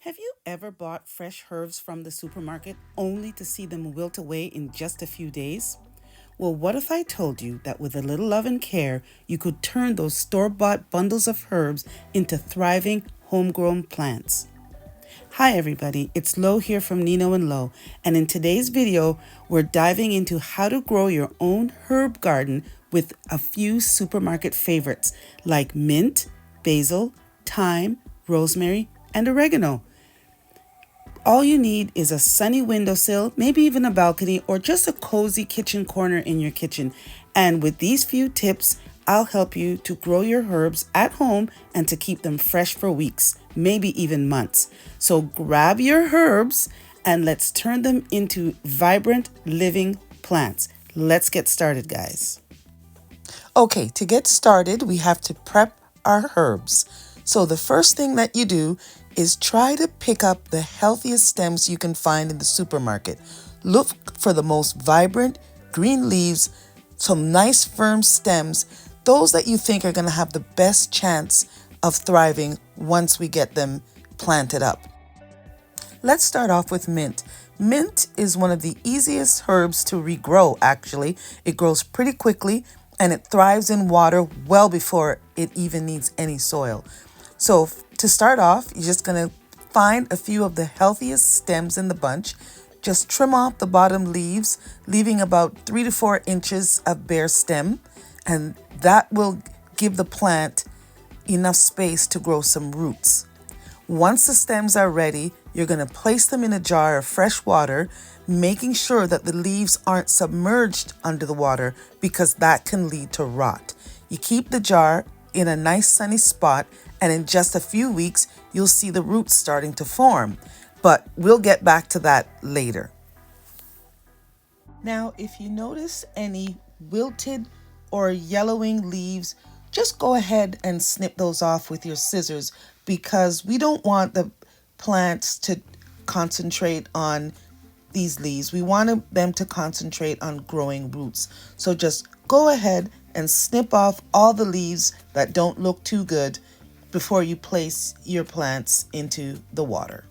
Have you ever bought fresh herbs from the supermarket only to see them wilt away in just a few days? Well, what if I told you that with a little love and care, you could turn those store-bought bundles of herbs into thriving, homegrown plants? Hi everybody, it's Lo here from Nino and Lo, and in today's video, we're diving into how to grow your own herb garden with a few supermarket favorites like mint, basil, thyme, rosemary, and oregano. All you need is a sunny windowsill, maybe even a balcony, or just a cozy kitchen corner in your kitchen. And with these few tips, I'll help you to grow your herbs at home and to keep them fresh for weeks, maybe even months. So grab your herbs and let's turn them into vibrant, living plants. Let's get started, guys. Okay, to get started, we have to prep our herbs. So the first thing that you do is try to pick up the healthiest stems you can find in the supermarket. Look for the most vibrant green leaves, some nice firm stems, those that you think are going to have the best chance of thriving once we get them planted up. Let's start off with mint. Mint is one of the easiest herbs to regrow, actually. It grows pretty quickly and it thrives in water well before it even needs any soil. So to start off, you're just going to find a few of the healthiest stems in the bunch. Just trim off the bottom leaves, leaving about 3 to 4 inches of bare stem, and that will give the plant enough space to grow some roots. Once the stems are ready, you're going to place them in a jar of fresh water, making sure that the leaves aren't submerged under the water because that can lead to rot. You keep the jar in a nice sunny spot, and in just a few weeks, you'll see the roots starting to form. But we'll get back to that later. Now, if you notice any wilted or yellowing leaves, just go ahead and snip those off with your scissors because we don't want the plants to concentrate on these leaves. We want them to concentrate on growing roots. So just go ahead and snip off all the leaves that don't look too good before you place your plants into the water.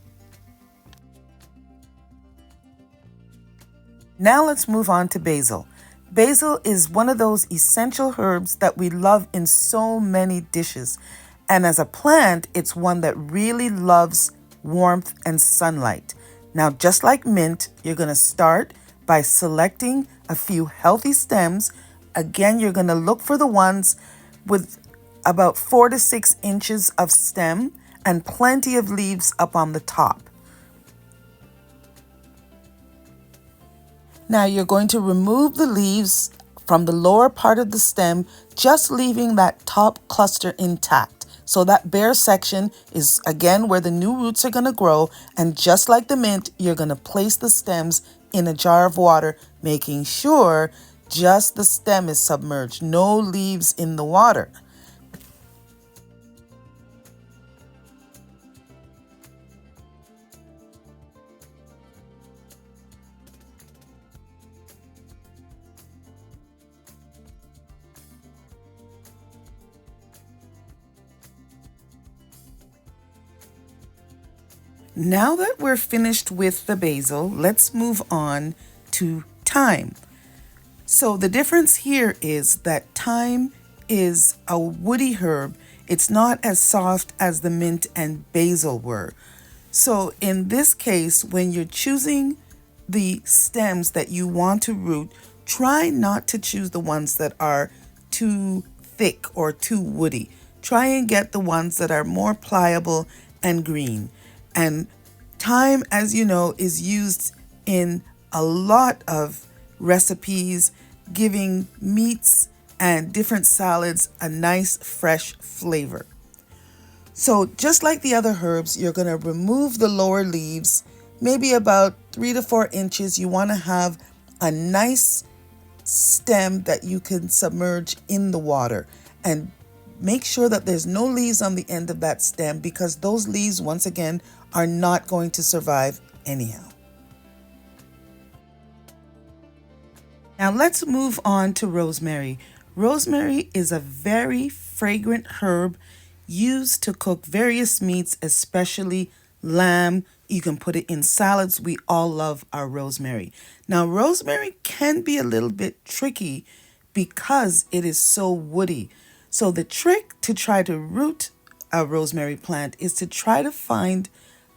Now let's move on to basil. Basil is one of those essential herbs that we love in so many dishes. And as a plant, it's one that really loves warmth and sunlight. Now, just like mint, you're going to start by selecting a few healthy stems. Again, you're going to look for the ones with about 4 to 6 inches of stem and plenty of leaves up on the top. Now you're going to remove the leaves from the lower part of the stem, just leaving that top cluster intact. So that bare section is again where the new roots are going to grow, and just like the mint, you're going to place the stems in a jar of water, making sure just the stem is submerged, no leaves in the water. Now that we're finished with the basil, let's move on to thyme. So the difference here is that thyme is a woody herb. It's not as soft as the mint and basil were. So in this case, when you're choosing the stems that you want to root, try not to choose the ones that are too thick or too woody. Try and get the ones that are more pliable and green. And thyme, as you know, is used in a lot of recipes, giving meats and different salads a nice fresh flavor. So just like the other herbs, you're going to remove the lower leaves, maybe about 3 to 4 inches. You want to have a nice stem that you can submerge in the water, and make sure that there's no leaves on the end of that stem because those leaves, once again, are not going to survive anyhow. Now let's move on to rosemary. Rosemary is a very fragrant herb used to cook various meats, especially lamb. You can put it in salads. We all love our rosemary. Now, rosemary can be a little bit tricky because it is so woody. So the trick to try to root a rosemary plant is to try to find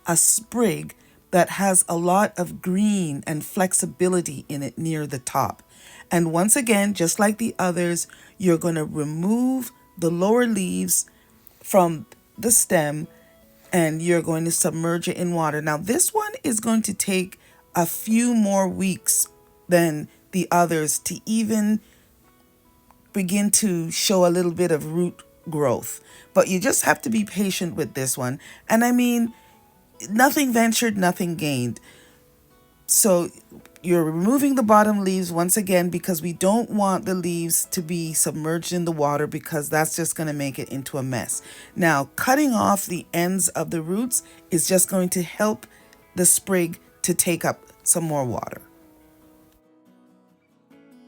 a sprig that has a lot of green and flexibility in it near the top. And once again, just like the others, you're going to remove the lower leaves from the stem and you're going to submerge it in water. Now, this one is going to take a few more weeks than the others to even begin to show a little bit of root growth. But you just have to be patient with this one. And I mean, nothing ventured, nothing gained. So you're removing the bottom leaves once again because we don't want the leaves to be submerged in the water because that's just going to make it into a mess. Now, cutting off the ends of the roots is just going to help the sprig to take up some more water.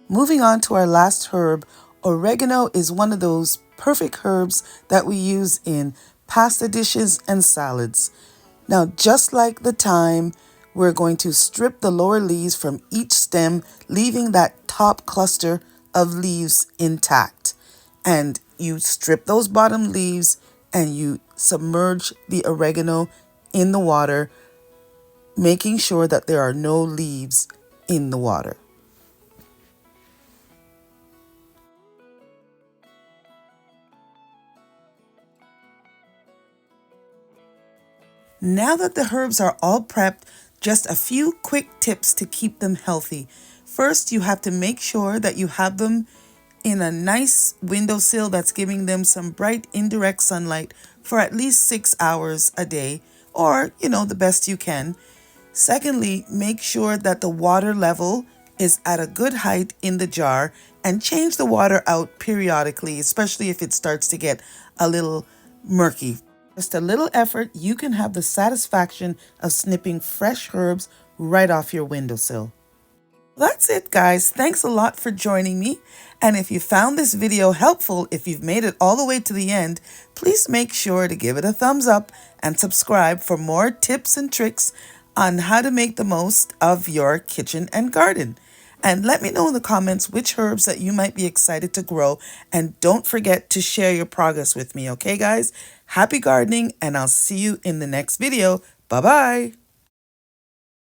Moving on to our last herb, oregano is one of those perfect herbs that we use in pasta dishes and salads. Now, just like the thyme, we're going to strip the lower leaves from each stem, leaving that top cluster of leaves intact. And you strip those bottom leaves and you submerge the oregano in the water, making sure that there are no leaves in the water. Now that the herbs are all prepped, just a few quick tips to keep them healthy. First, you have to make sure that you have them in a nice windowsill that's giving them some bright indirect sunlight for at least 6 hours a day, or, the best you can. Secondly, make sure that the water level is at a good height in the jar and change the water out periodically, especially if it starts to get a little murky. Just a little effort, you can have the satisfaction of snipping fresh herbs right off your windowsill. That's it, guys. Thanks a lot for joining me. And if you found this video helpful, if you've made it all the way to the end, please make sure to give it a thumbs up and subscribe for more tips and tricks on how to make the most of your kitchen and garden. And let me know in the comments which herbs that you might be excited to grow. And don't forget to share your progress with me, okay, guys? Happy gardening, and I'll see you in the next video. Bye-bye.